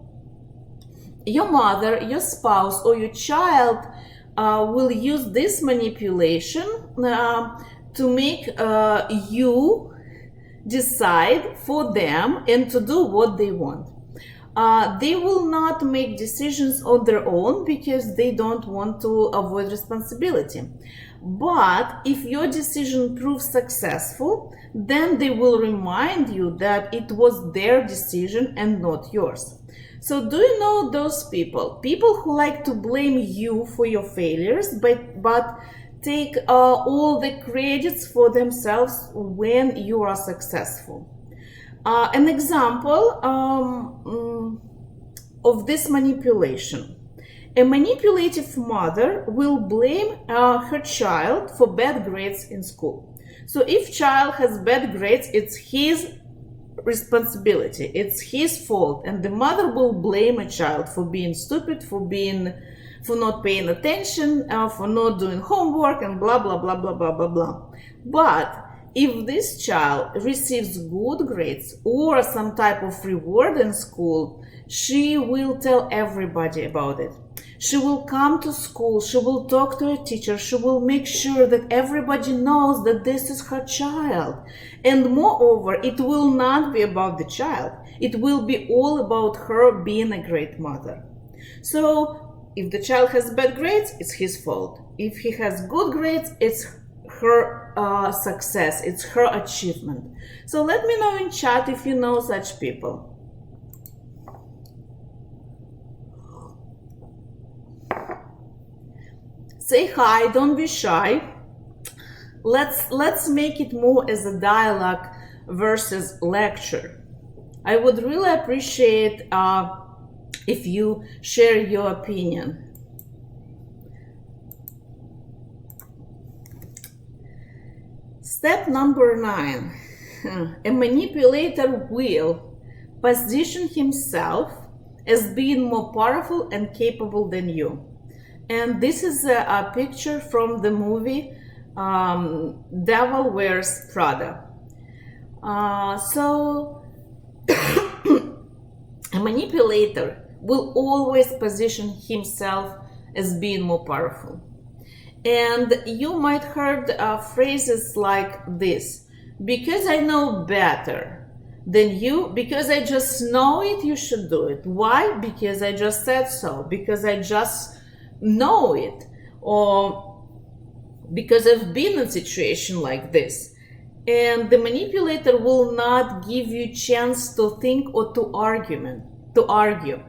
S1: your mother, your spouse, or your child will use this manipulation to make you decide for them and to do what they want. They will not make decisions on their own because they don't want to avoid responsibility. But if your decision proves successful, then they will remind you that it was their decision and not yours. So do you know those people? People who like to blame you for your failures, but take all the credits for themselves when you are successful. An example of this manipulation. A manipulative mother will blame her child for bad grades in school. So if child has bad grades, it's his responsibility, it's his fault, and the mother will blame a child for being stupid, for not paying attention, for not doing homework, and blah blah blah blah blah blah blah. But if this child receives good grades or some type of reward in school, she will tell everybody about it. She will come to school, she will talk to a teacher, she will make sure that everybody knows that this is her child. And moreover, it will not be about the child. It will be all about her being a great mother. So if the child has bad grades, it's his fault. If he has good grades, it's her success, it's her achievement. So let me know in chat if you know such people. Say hi, don't be shy. Let's make it more as a dialogue versus lecture. I would really appreciate if you share your opinion. Step number 9. A manipulator will position himself as being more powerful and capable than you. And this is a picture from the movie Devil Wears Prada. So a manipulator will always position himself as being more powerful. And you might heard phrases like this: because I know better than you, because I just know it, you should do it. Why? Because I just said so, because I just know it, or because I've been in a situation like this. And the manipulator will not give you chance to think or to argue.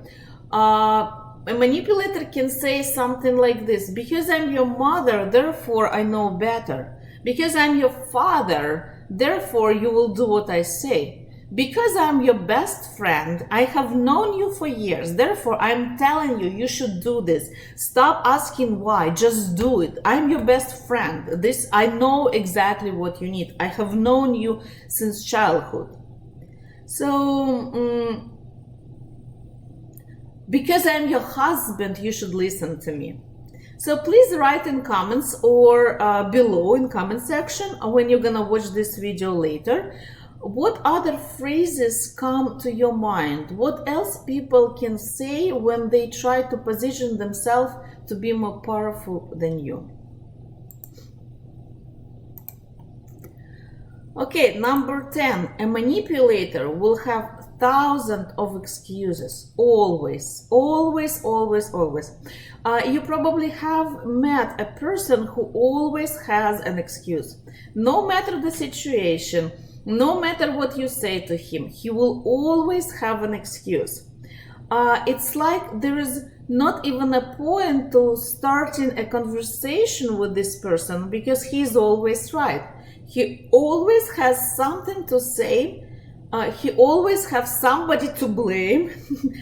S1: A manipulator can say something like this: because I'm your mother, therefore I know better. Because I'm your father, therefore you will do what I say. Because I'm your best friend, I have known you for years, therefore I'm telling you, you should do this. Stop asking why, just do it. I'm your best friend. I know exactly what you need. I have known you since childhood. So, because I'm your husband, you should listen to me. So please write in comments or below in comment section when you're gonna watch this video later. What other phrases come to your mind? What else people can say when they try to position themselves to be more powerful than you? Okay, number 10. A manipulator will have thousands of excuses, always, always, always, always. You probably have met a person who always has an excuse. No matter the situation, no matter what you say to him, he will always have an excuse. It's like there is not even a point to starting a conversation with this person because he's always right. He always has something to say. He always has somebody to blame,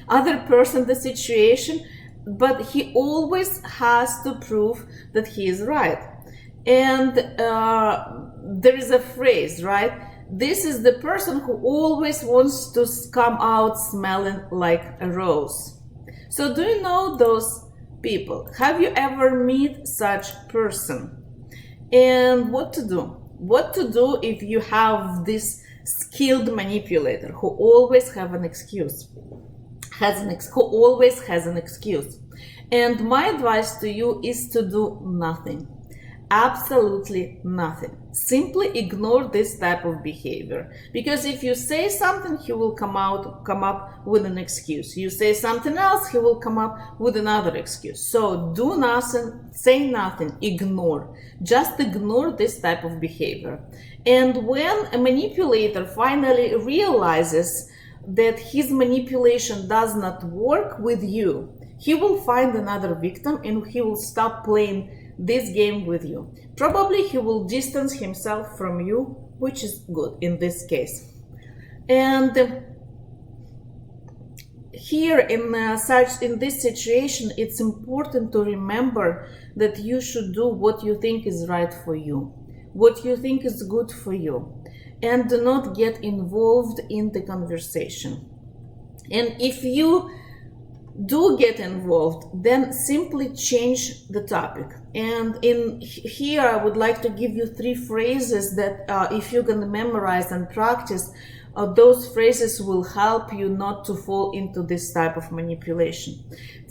S1: other person, the situation, but he always has to prove that he is right. And there is a phrase, right? This is the person who always wants to come out smelling like a rose. So do you know those people? Have you ever met such person? And what to do? What to do if you have this skilled manipulator who always have an excuse, who always has an excuse? And my advice to you is to do nothing. Absolutely nothing. Simply ignore this type of behavior, because if you say something, he will come up with an excuse. You say something else, he will come up with another excuse. So do nothing, say nothing, ignore. Just ignore this type of behavior. And when a manipulator finally realizes that his manipulation does not work with you, he will find another victim and he will stop playing this game with you. Probably he will distance himself from you, which is good in this case. And here in this situation, it's important to remember that you should do what you think is right for you, what you think is good for you, and do not get involved in the conversation. And if you do get involved, then simply change the topic. And in here I would like to give you 3 phrases that if you're going to memorize and practice, those phrases will help you not to fall into this type of manipulation.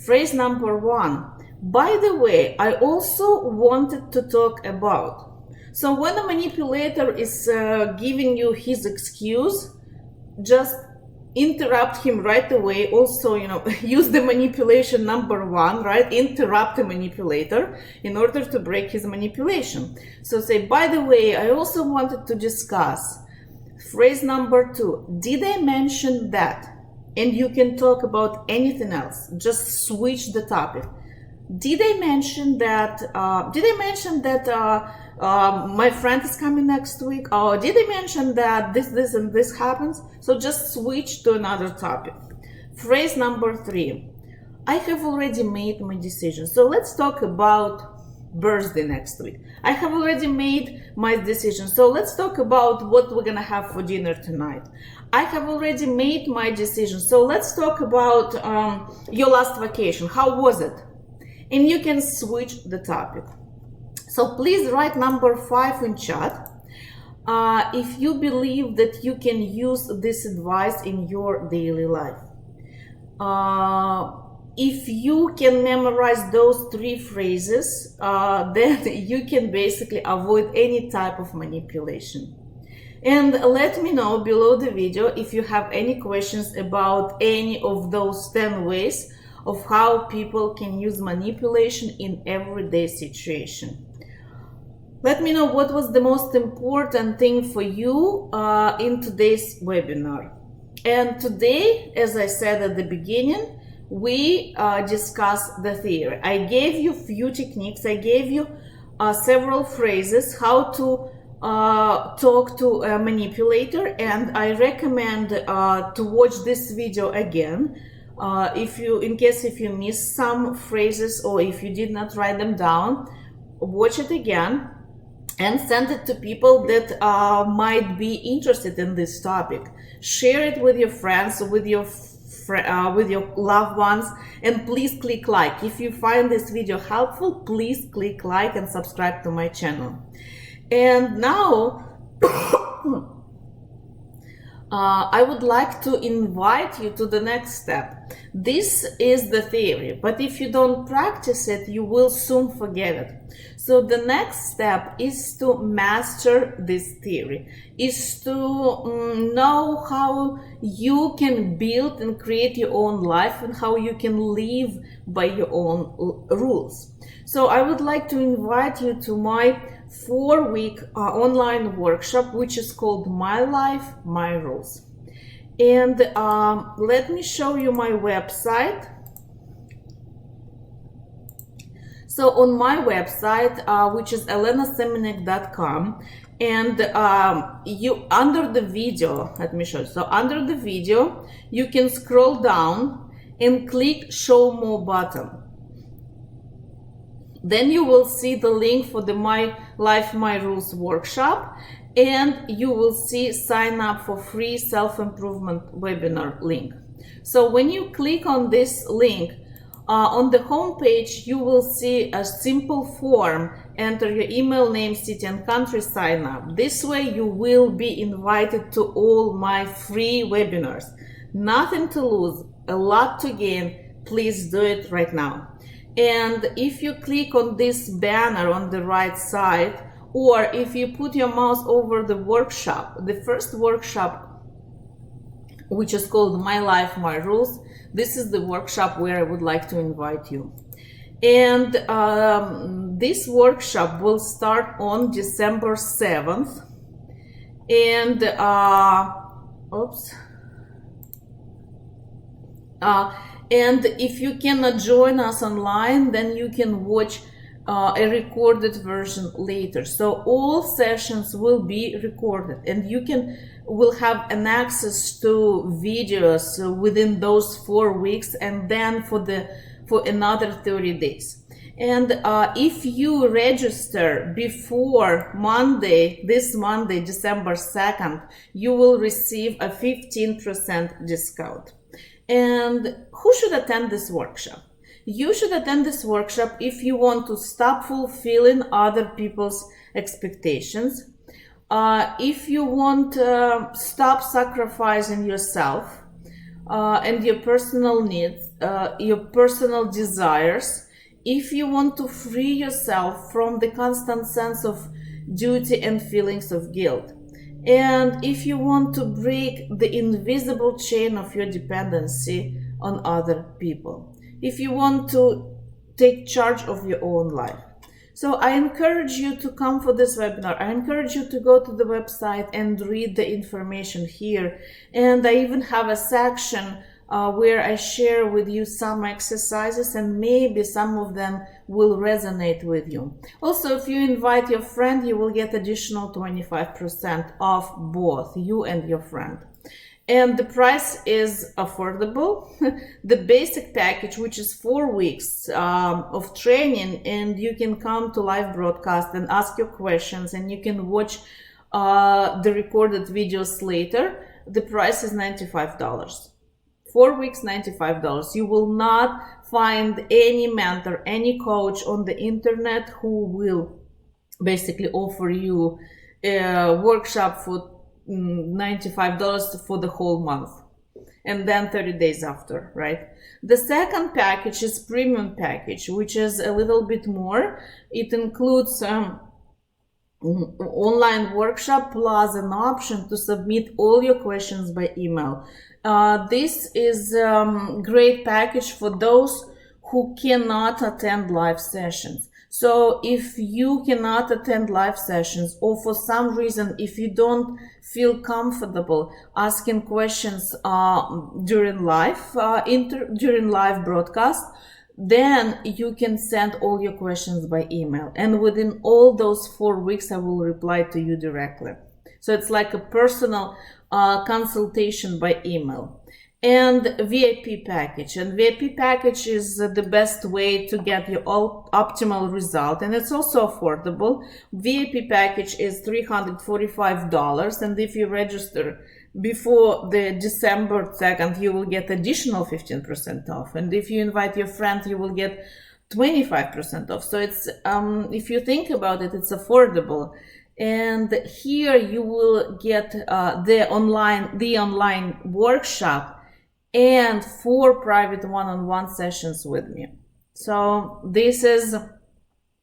S1: Phrase number 1: by the way, I also wanted to talk about. So when a manipulator is giving you his excuse, just interrupt him right away. Also, use the manipulation number 1, right? Interrupt the manipulator in order to break his manipulation. So say, by the way, I also wanted to discuss. Phrase number 2, did I mention that? And you can talk about anything else. Just switch the topic. Did I mention that? My friend is coming next week? Or did I mention that this, and this happens? So just switch to another topic. Phrase number 3, I have already made my decision. So let's talk about birthday next week. I have already made my decision. So let's talk about what we're gonna have for dinner tonight. I have already made my decision. So let's talk about your last vacation. How was it? And you can switch the topic. So please write number 5 in chat if you believe that you can use this advice in your daily life. If you can memorize those 3 phrases, then you can basically avoid any type of manipulation. And let me know below the video if you have any questions about any of those 10 ways of how people can use manipulation in everyday situation. Let me know what was the most important thing for you in today's webinar. And today, as I said at the beginning, we discussed the theory. I gave you few techniques. I gave you several phrases how to talk to a manipulator, and I recommend to watch this video again. In case you missed some phrases or if you did not write them down, watch it again and send it to people that might be interested in this topic. Share it with your friends, with your loved ones, and please click like. If you find this video helpful, please click like and subscribe to my channel. And now I would like to invite you to the next step. This is the theory, but if you don't practice it, you will soon forget it. So the next step is to master this theory, is to know how you can build and create your own life and how you can live by your own rules. So I would like to invite you to my 4-week online workshop, which is called My Life, My Rules. And let me show you my website. So on my website, which is elenasemenek.com, and you under the video, let me show you. So under the video, you can scroll down and click Show More button. Then you will see the link for the My Life, My Rules workshop, and you will see sign up for free self-improvement webinar link. So when you click on this link, on the home page, you will see a simple form. Enter your email, name, city, and country, sign up. This way you will be invited to all my free webinars. Nothing to lose, a lot to gain. Please do it right now. And if you click on this banner on the right side, or if you put your mouse over the workshop, the first workshop, which is called My Life, My Rules, this is the workshop where I would like to invite you. And this workshop will start on December 7th. And, and if you cannot join us online, then you can watch a recorded version later. So all sessions will be recorded, and you will have an access to videos within those 4 weeks, and then for another 30 days. And if you register before Monday, this Monday, December 2nd, you will receive a 15% discount. And who should attend this workshop? You should attend this workshop if you want to stop fulfilling other people's expectations, if you want to stop sacrificing yourself and your personal needs, your personal desires, if you want to free yourself from the constant sense of duty and feelings of guilt, and if you want to break the invisible chain of your dependency on other people, if you want to take charge of your own life. So I encourage you to come for this webinar. I encourage you to go to the website and read the information here. And I even have a section where I share with you some exercises, and maybe some of them will resonate with you. Also, if you invite your friend, you will get additional 25% off both you and your friend. And the price is affordable. The basic package, which is 4 weeks of training, and you can come to live broadcast and ask your questions, and you can watch the recorded videos later. The price is $95. 4 weeks, $95. You will not find any mentor, any coach on the internet who will basically offer you a workshop for $95 for the whole month, and then 30 days after, right? The second package is premium package, which is a little bit more. It includes online workshop plus an option to submit all your questions by email. This is great package for those who cannot attend live sessions. So if you cannot attend live sessions, or for some reason, if you don't feel comfortable asking questions during live broadcast, then you can send all your questions by email. And within all those 4 weeks, I will reply to you directly. So it's like a personal consultation by email. And VIP package. And VIP package is the best way to get your optimal result, and it's also affordable. VIP package is $345, and if you register before the December 2nd, you will get additional 15% off. And if you invite your friend, you will get 25% off. So it's if you think about it, it's affordable. And here you will get the online workshop and 4 private one-on-one sessions with me. So this is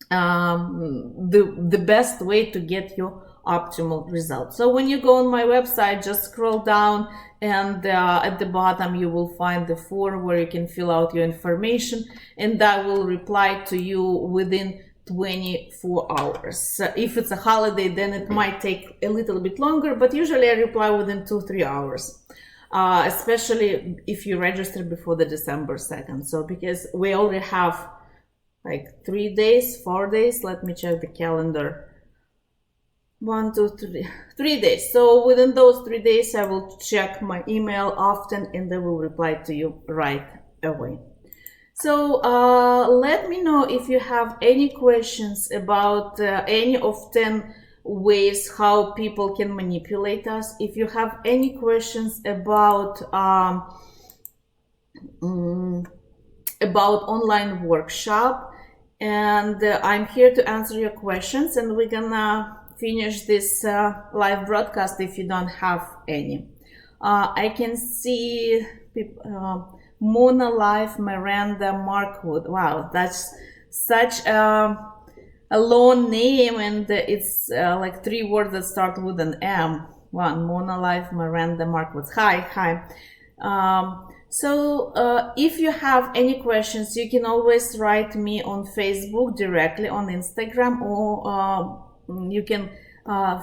S1: the best way to get your optimal results. So when you go on my website, just scroll down, and at the bottom you will find the form where you can fill out your information, and I will reply to you within 24 hours. So if it's a holiday, then it might take a little bit longer, but usually I reply within 2-3 hours. Especially if you register before the December 2nd. So because we already have like 3 days, 4 days, let me check the calendar. 1, 2, 3, 3 days. So within those 3 days, I will check my email often, and I will reply to you right away. So let me know if you have any questions about any of 10 ways how people can manipulate us. If you have any questions about online workshop, and I'm here to answer your questions, and we're gonna finish this live broadcast if you don't have any. I can see people, Mona Life, Miranda, Markwood. Wow, that's such a long name, and it's like 3 words that start with an M. One, Mona Life, Miranda, Markwood. Hi. So if you have any questions, you can always write me on Facebook directly, on Instagram, or you can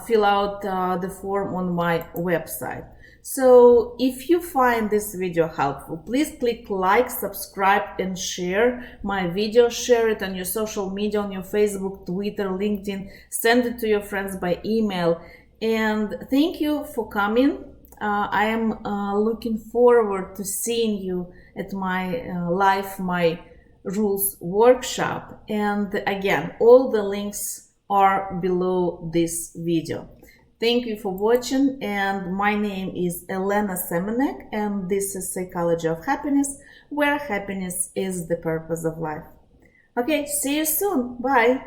S1: fill out the form on my website. So if you find this video helpful, please click like, subscribe, and share my video. Share it on your social media, on your Facebook, Twitter, LinkedIn. Send it to your friends by email. And thank you for coming. I am looking forward to seeing you at my Life My Rules workshop. And again, all the links are below this video. Thank you for watching, and my name is Elena Semenek, and this is Psychology of Happiness, where happiness is the purpose of life. Okay, see you soon. Bye.